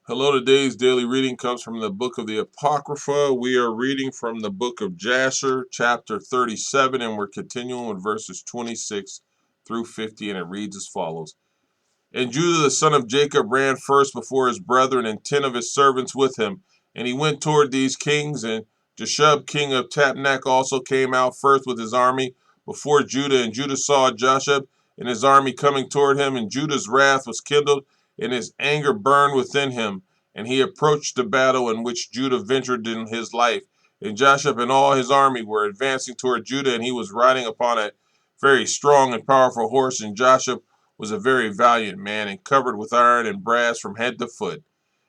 Hello, today's daily reading comes from the book of the Apocrypha. We are reading from the book of Jasher, chapter 37, and we're continuing with verses 26 through 50, and it reads as follows. And Judah the son of Jacob ran first before his brethren, and 10 of his servants with him. And he went toward these kings, and Jasher king of Tapnach also came out first with his army before Judah. And Judah saw Jasher and his army coming toward him, and Judah's wrath was kindled, and his anger burned within him. And he approached the battle in which Judah ventured in his life. And Jasher and all his army were advancing toward Judah, and he was riding upon a very strong and powerful horse. And Jasher was a very valiant man, and covered with iron and brass from head to foot.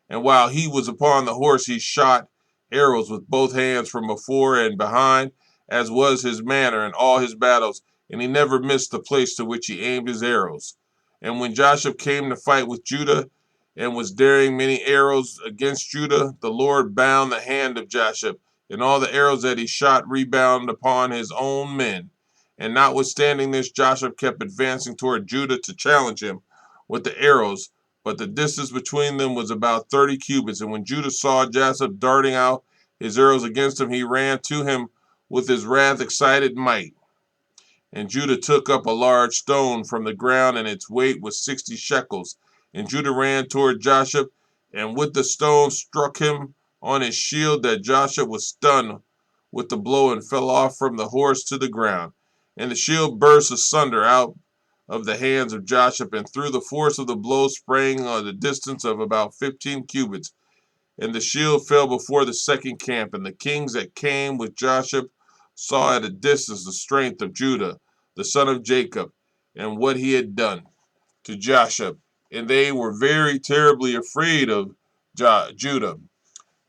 And while he was upon the horse, he shot arrows with both hands from before and behind, as was his manner in all his battles, and he never missed the place to which he aimed his arrows. And when Joshua came to fight with Judah, and was daring many arrows against Judah, the Lord bound the hand of Joshua, and all the arrows that he shot rebounded upon his own men. And notwithstanding this, Joshua kept advancing toward Judah to challenge him with the arrows, but the distance between them was about 30 cubits. And when Judah saw Joshua darting out his arrows against him, he ran to him with his wrath excited might. And Judah took up a large stone from the ground, and its weight was 60 shekels. And Judah ran toward Joshua, and with the stone struck him on his shield, that Joshua was stunned with the blow and fell off from the horse to the ground. And the shield burst asunder out of the hands of Joshua, and through the force of the blow sprang on the distance of about 15 cubits. And the shield fell before the second camp, and the kings that came with Joshua saw at a distance the strength of Judah, the son of Jacob, and what he had done to Joshua. And they were very terribly afraid of Judah.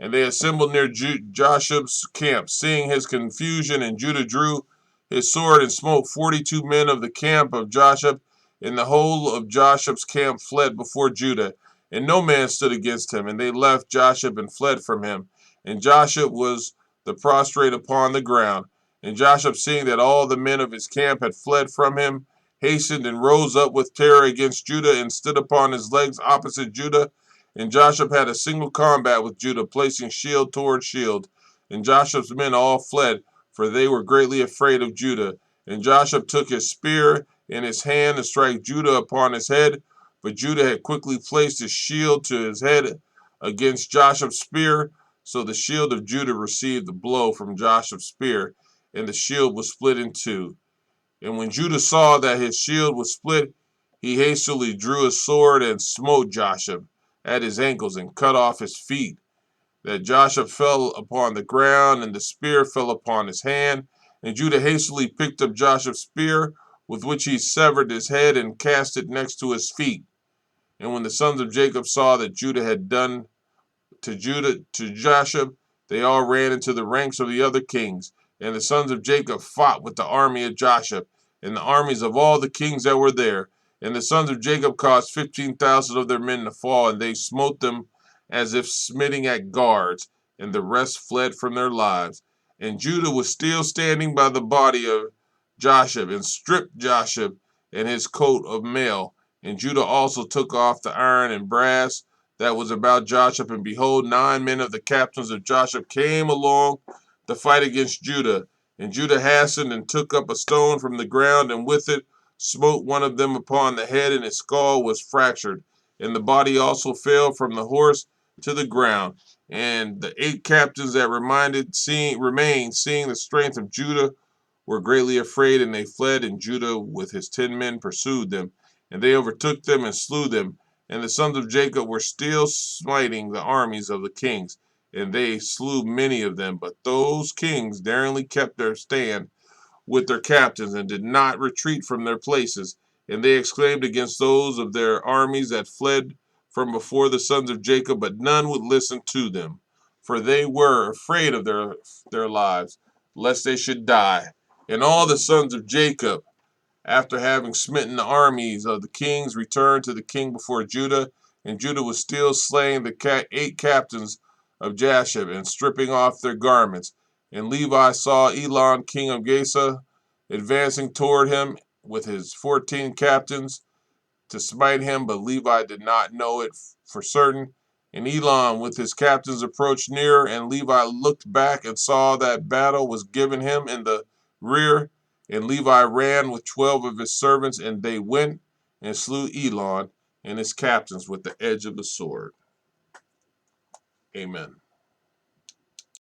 And they assembled near Joshua's camp, seeing his confusion, and Judah drew his sword and smote 42 men of the camp of Joshua, and the whole of Joshua's camp fled before Judah, and no man stood against him. And they left Joshua and fled from him. And Joshua was the prostrate upon the ground. And Joshua, seeing that all the men of his camp had fled from him, hastened and rose up with terror against Judah, and stood upon his legs opposite Judah. And Joshua had a single combat with Judah, placing shield toward shield. And Joshua's men all fled, for they were greatly afraid of Judah. And Joshua took his spear in his hand to strike Judah upon his head. But Judah had quickly placed his shield to his head against Joshua's spear. So the shield of Judah received the blow from Joshua's spear, and the shield was split in two. And when Judah saw that his shield was split, he hastily drew his sword and smote Joshua at his ankles and cut off his feet, that Joshua fell upon the ground, and the spear fell upon his hand. And Judah hastily picked up Joshua's spear, with which he severed his head, and cast it next to his feet. And when the sons of Jacob saw that Judah had done to Joshua, they all ran into the ranks of the other kings. And the sons of Jacob fought with the army of Joshua, and the armies of all the kings that were there. And the sons of Jacob caused 15,000 of their men to fall, and they smote them as if smiting at guards, and the rest fled from their lives. And Judah was still standing by the body of Joshua, and stripped Joshua and his coat of mail. And Judah also took off the iron and brass that was about Joshua. And behold, 9 men of the captains of Joshua came along to fight against Judah. And Judah hastened and took up a stone from the ground, and with it smote one of them upon the head, and his skull was fractured. And the body also fell from the horse to the ground. And the 8 captains that remained, seeing the strength of Judah, were greatly afraid, and they fled. And Judah with his 10 men pursued them, and they overtook them and slew them. And the sons of Jacob were still smiting the armies of the kings, and they slew many of them. But those kings daringly kept their stand with their captains, and did not retreat from their places. And they exclaimed against those of their armies that fled from before the sons of Jacob, but none would listen to them, for they were afraid of their lives, lest they should die. And all the sons of Jacob, after having smitten the armies of the kings, returned to the king before Judah. And Judah was still slaying the 8 captains of Jasher, and stripping off their garments. And Levi saw Elon king of Gaza advancing toward him with his 14 captains to smite him, but Levi did not know it for certain. And Elon with his captains approached nearer, and Levi looked back and saw that battle was given him in the rear. And Levi ran with 12 of his servants, and they went and slew Elon and his captains with the edge of the sword. Amen.